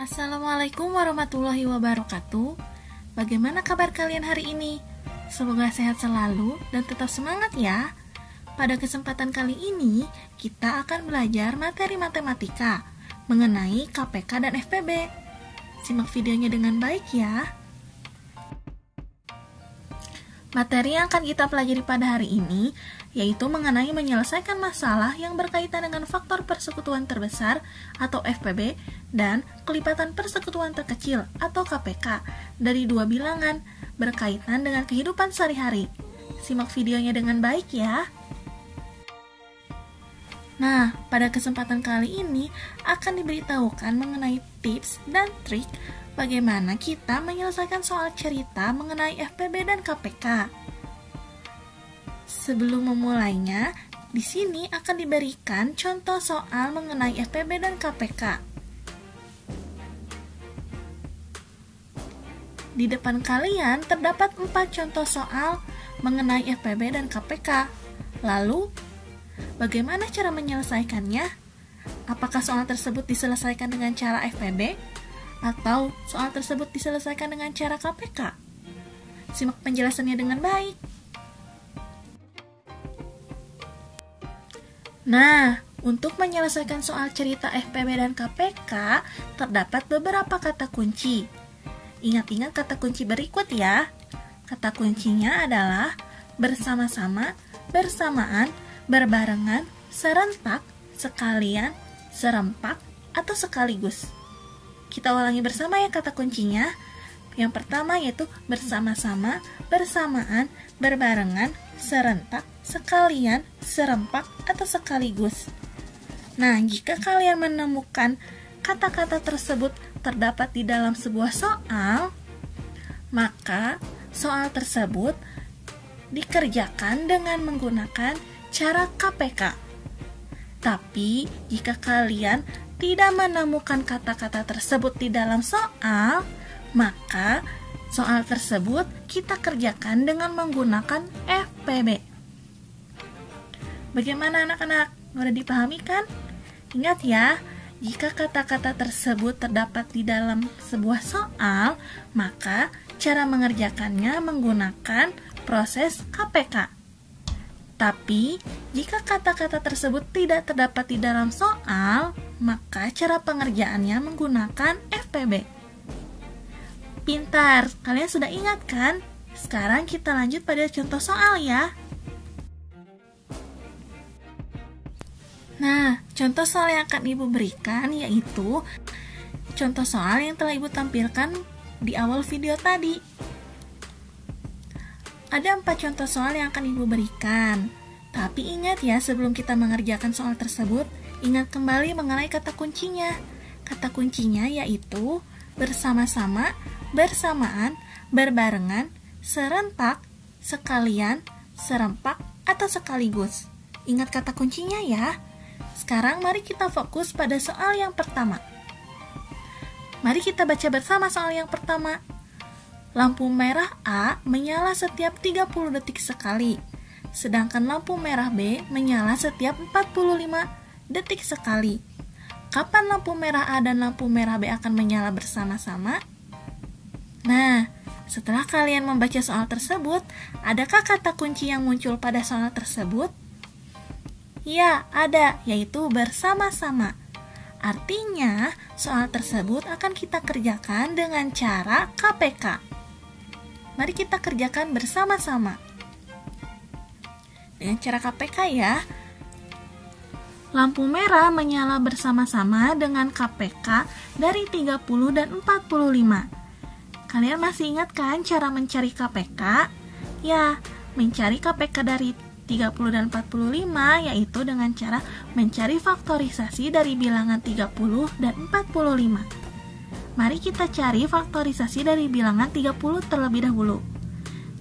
Assalamualaikum warahmatullahi wabarakatuh. Bagaimana kabar kalian hari ini? Semoga sehat selalu dan tetap semangat ya. Pada kesempatan kali ini, kita akan belajar materi matematika mengenai KPK dan FPB. Simak videonya dengan baik ya. Materi yang akan kita pelajari pada hari ini yaitu mengenai menyelesaikan masalah yang berkaitan dengan faktor persekutuan terbesar atau FPB dan kelipatan persekutuan terkecil atau KPK dari dua bilangan berkaitan dengan kehidupan sehari-hari. Simak videonya dengan baik ya. Nah, pada kesempatan kali ini akan diberitahukan mengenai tips dan trik bagaimana kita menyelesaikan soal cerita mengenai FPB dan KPK. Sebelum memulainya, di sini akan diberikan contoh soal mengenai FPB dan KPK. Di depan kalian terdapat 4 contoh soal mengenai FPB dan KPK. Lalu, bagaimana cara menyelesaikannya? Apakah soal tersebut diselesaikan dengan cara FPB? Atau soal tersebut diselesaikan dengan cara KPK? Simak penjelasannya dengan baik. Nah, untuk menyelesaikan soal cerita FPB dan KPK, terdapat beberapa kata kunci. Ingat-ingat kata kunci berikut ya. Kata kuncinya adalah bersama-sama, bersamaan, berbarengan, serentak, sekalian, serempak, atau sekaligus. Kita ulangi bersama ya kata kuncinya. Yang pertama yaitu bersama-sama, bersamaan, berbarengan, serentak, sekalian, serempak, atau sekaligus. Nah, jika kalian menemukan kata-kata tersebut terdapat di dalam sebuah soal, maka soal tersebut dikerjakan dengan menggunakan cara KPK. Tapi, jika kalian tidak menemukan kata-kata tersebut di dalam soal, maka soal tersebut kita kerjakan dengan menggunakan FPB. Bagaimana anak-anak? Mudah dipahami kan? Ingat ya, jika kata-kata tersebut terdapat di dalam sebuah soal, maka cara mengerjakannya menggunakan proses KPK. Tapi, jika kata-kata tersebut tidak terdapat di dalam soal, maka cara pengerjaannya menggunakan FPB. Pintar, kalian sudah ingat kan? Sekarang kita lanjut pada contoh soal ya. Nah, contoh soal yang akan Ibu berikan yaitu contoh soal yang telah Ibu tampilkan di awal video tadi. Ada 4 contoh soal yang akan Ibu berikan. Tapi ingat ya, sebelum kita mengerjakan soal tersebut, ingat kembali mengenai kata kuncinya. Kata kuncinya yaitu bersama-sama, bersamaan, berbarengan, serentak, sekalian, serempak, atau sekaligus. Ingat kata kuncinya ya. Sekarang mari kita fokus pada soal yang pertama. Mari kita baca bersama soal yang pertama. Lampu merah A menyala setiap 30 detik sekali, sedangkan lampu merah B menyala setiap 45 detik sekali. Kapan lampu merah A dan lampu merah B akan menyala bersama-sama? Nah, setelah kalian membaca soal tersebut, adakah kata kunci yang muncul pada soal tersebut? Ya, ada, yaitu bersama-sama. Artinya, soal tersebut akan kita kerjakan dengan cara KPK. Mari kita kerjakan bersama-sama. Dengan cara KPK ya. Lampu merah menyala bersama-sama dengan KPK dari 30 dan 45. Kalian masih ingat kan cara mencari KPK? Ya, mencari KPK dari 30 dan 45 yaitu dengan cara mencari faktorisasi dari bilangan 30 dan 45. Mari kita cari faktorisasi dari bilangan 30 terlebih dahulu.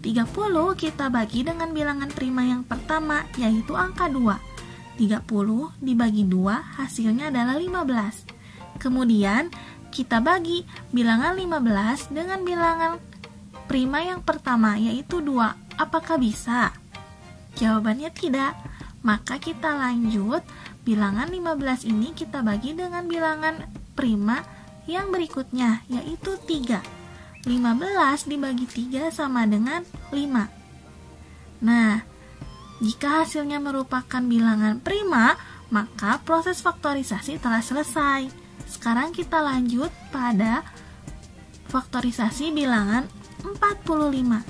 30 kita bagi dengan bilangan prima yang pertama yaitu angka 2. 30 dibagi 2 hasilnya adalah 15. Kemudian kita bagi bilangan 15 dengan bilangan prima yang pertama yaitu 2. Apakah bisa? Jawabannya tidak. Maka kita lanjut, bilangan 15 ini kita bagi dengan bilangan prima yang berikutnya, yaitu 3. 15 dibagi 3 sama dengan 5. Nah, jika hasilnya merupakan bilangan prima, maka proses faktorisasi telah selesai. Sekarang kita lanjut pada faktorisasi bilangan 45.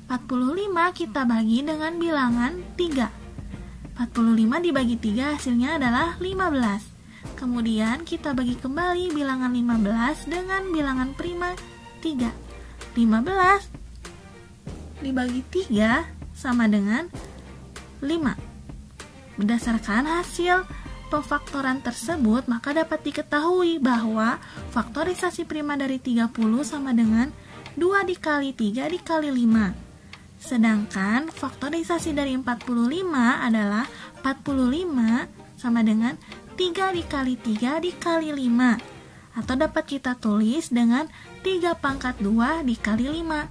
45 kita bagi dengan bilangan 3. 45 dibagi 3 hasilnya adalah 15. Kemudian kita bagi kembali bilangan 15 dengan bilangan prima 3. 15 dibagi 3 sama dengan 5. Berdasarkan hasil pemfaktoran tersebut, maka dapat diketahui bahwa faktorisasi prima dari 30 sama dengan 2 dikali 3 dikali 5. Sedangkan faktorisasi dari 45 adalah 45 sama dengan 3 dikali 3 dikali 5. Atau dapat kita tulis dengan 3 pangkat 2 dikali 5.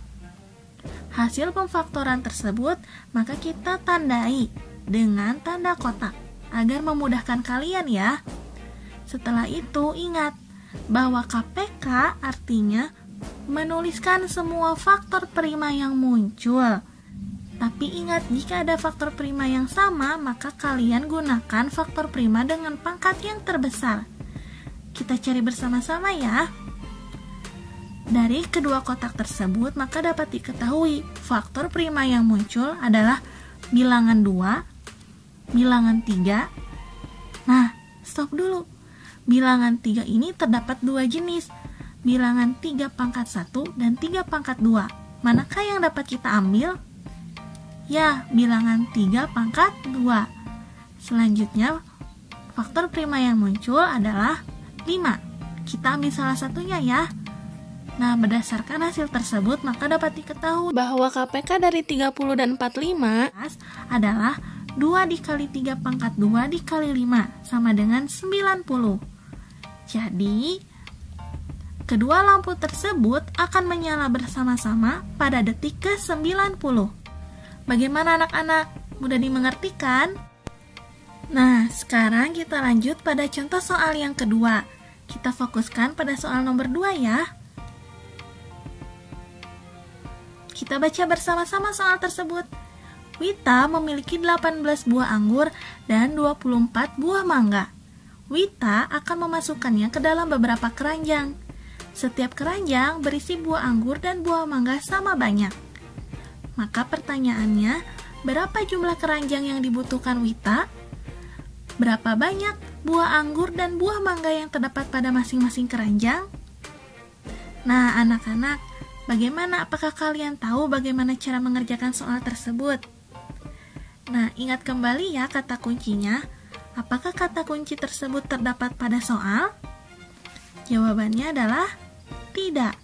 Hasil pemfaktoran tersebut maka kita tandai dengan tanda kotak agar memudahkan kalian ya. Setelah itu ingat bahwa KPK artinya menuliskan semua faktor prima yang muncul. Tapi ingat, jika ada faktor prima yang sama, maka kalian gunakan faktor prima dengan pangkat yang terbesar. Kita cari bersama-sama ya. Dari kedua kotak tersebut, maka dapat diketahui faktor prima yang muncul adalah bilangan 2, bilangan 3. Nah, stop dulu. Bilangan 3 ini terdapat dua jenis, bilangan 3 pangkat 1 dan 3 pangkat 2. Manakah yang dapat kita ambil? Ya, bilangan 3 pangkat 2. Selanjutnya, faktor prima yang muncul adalah 5. Kita ambil salah satunya ya. Nah, berdasarkan hasil tersebut, maka dapat diketahui bahwa KPK dari 30 dan 45 adalah 2 dikali 3 pangkat 2 dikali 5 sama dengan 90. Jadi, kedua lampu tersebut akan menyala bersama-sama pada detik ke-90. Bagaimana anak-anak? Mudah dimengerti kan? Nah, sekarang kita lanjut pada contoh soal yang kedua. Kita fokuskan pada soal nomor 2 ya. Kita baca bersama-sama soal tersebut. Wita memiliki 18 buah anggur dan 24 buah mangga. Wita akan memasukkannya ke dalam beberapa keranjang. Setiap keranjang berisi buah anggur dan buah mangga sama banyak. Maka pertanyaannya, berapa jumlah keranjang yang dibutuhkan Wita? Berapa banyak buah anggur dan buah mangga yang terdapat pada masing-masing keranjang? Nah, anak-anak, bagaimana? Apakah kalian tahu bagaimana cara mengerjakan soal tersebut? Nah, ingat kembali ya kata kuncinya. Apakah kata kunci tersebut terdapat pada soal? Jawabannya adalah tidak.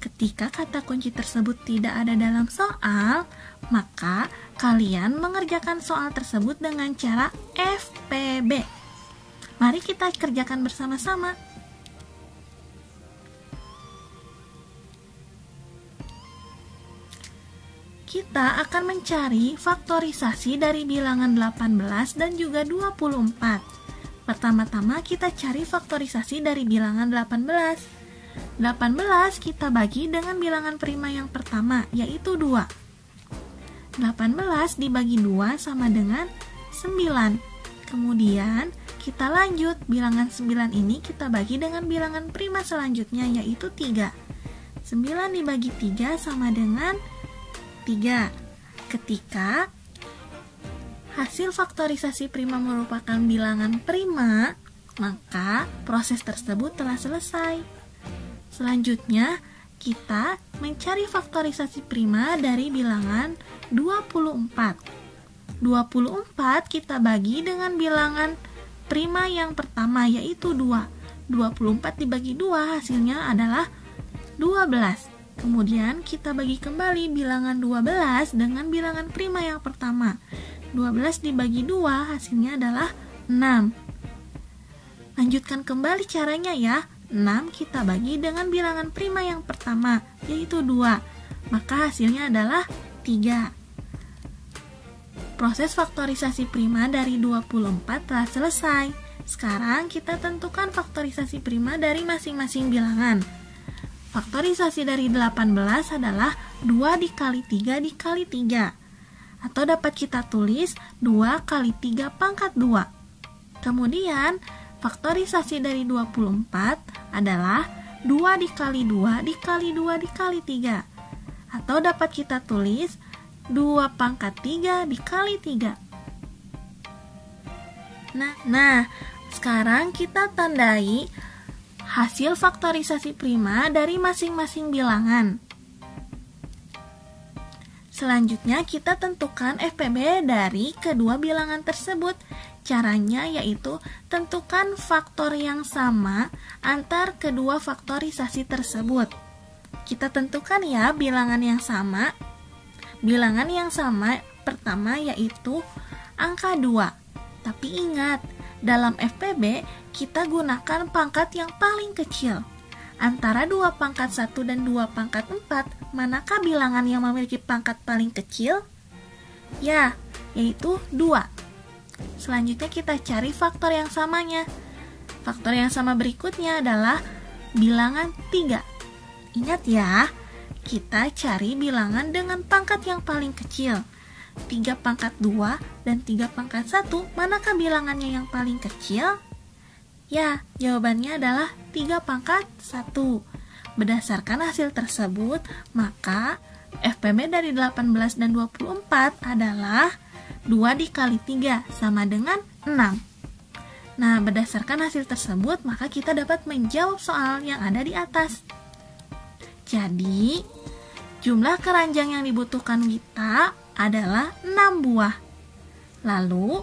Ketika kata kunci tersebut tidak ada dalam soal, maka kalian mengerjakan soal tersebut dengan cara FPB. Mari kita kerjakan bersama-sama. Kita akan mencari faktorisasi dari bilangan 18 dan juga 24. Pertama-tama kita cari faktorisasi dari bilangan 18. 18 kita bagi dengan bilangan prima yang pertama, yaitu 2. 18 dibagi 2 sama dengan 9. Kemudian kita lanjut, bilangan 9 ini kita bagi dengan bilangan prima selanjutnya, yaitu 3. 9 dibagi 3 sama dengan 3. Ketika hasil faktorisasi prima merupakan bilangan prima, maka proses tersebut telah selesai. Selanjutnya, kita mencari faktorisasi prima dari bilangan 24. 24 kita bagi dengan bilangan prima yang pertama, yaitu 2. 24 dibagi 2 hasilnya adalah 12. Kemudian kita bagi kembali bilangan 12 dengan bilangan prima yang pertama. 12 dibagi 2 hasilnya adalah 6. Lanjutkan kembali caranya ya. 6 kita bagi dengan bilangan prima yang pertama, yaitu 2. Maka hasilnya adalah 3. Proses faktorisasi prima dari 24 telah selesai. Sekarang kita tentukan faktorisasi prima dari masing-masing bilangan. Faktorisasi dari 18 adalah 2 dikali 3 dikali 3. Atau dapat kita tulis 2 kali 3 pangkat 2. Kemudian, faktorisasi dari 24 adalah 2 dikali 2 dikali 2 dikali 3. Atau dapat kita tulis 2 pangkat 3 dikali 3. Nah, sekarang kita tandai hasil faktorisasi prima dari masing-masing bilangan. Selanjutnya kita tentukan FPB dari kedua bilangan tersebut. Caranya yaitu tentukan faktor yang sama antar kedua faktorisasi tersebut. Kita tentukan ya bilangan yang sama. Bilangan yang sama pertama yaitu angka 2. Tapi ingat, dalam FPB, kita gunakan pangkat yang paling kecil. Antara 2 pangkat 1 dan 2 pangkat 4, manakah bilangan yang memiliki pangkat paling kecil? Ya, yaitu 2. Selanjutnya kita cari faktor yang samanya. Faktor yang sama berikutnya adalah bilangan 3. Ingat ya, kita cari bilangan dengan pangkat yang paling kecil. 3 pangkat 2 dan 3 pangkat 1, manakah bilangannya yang paling kecil? Ya, jawabannya adalah 3 pangkat 1. Berdasarkan hasil tersebut, maka FPB dari 18 dan 24 adalah 2 dikali 3 sama dengan 6. Nah, berdasarkan hasil tersebut, maka kita dapat menjawab soal yang ada di atas. Jadi, jumlah keranjang yang dibutuhkan kita adalah 6 buah. Lalu,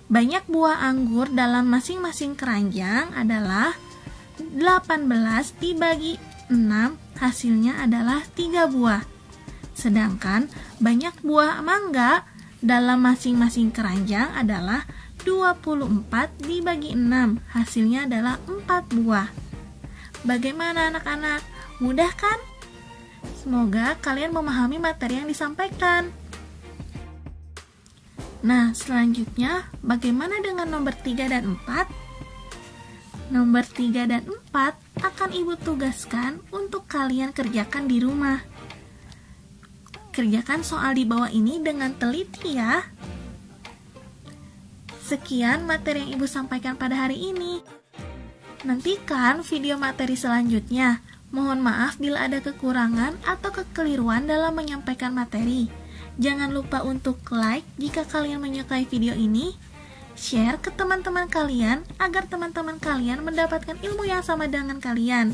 banyak buah anggur dalam masing-masing keranjang adalah 18 dibagi 6, hasilnya adalah 3 buah. Sedangkan banyak buah mangga dalam masing-masing keranjang adalah 24 dibagi 6, hasilnya adalah 4 buah. Bagaimana anak-anak? Mudah kan? Semoga kalian memahami materi yang disampaikan. Nah, selanjutnya bagaimana dengan nomor 3 dan 4? Nomor 3 dan 4 akan Ibu tugaskan untuk kalian kerjakan di rumah. Kerjakan soal di bawah ini dengan teliti ya. Sekian materi yang Ibu sampaikan pada hari ini. Nantikan video materi selanjutnya. Mohon maaf bila ada kekurangan atau kekeliruan dalam menyampaikan materi. Jangan lupa untuk like jika kalian menyukai video ini, share ke teman-teman kalian agar teman-teman kalian mendapatkan ilmu yang sama dengan kalian.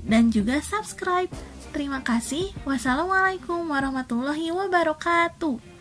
Dan juga subscribe. Terima kasih. Wassalamualaikum warahmatullahi wabarakatuh.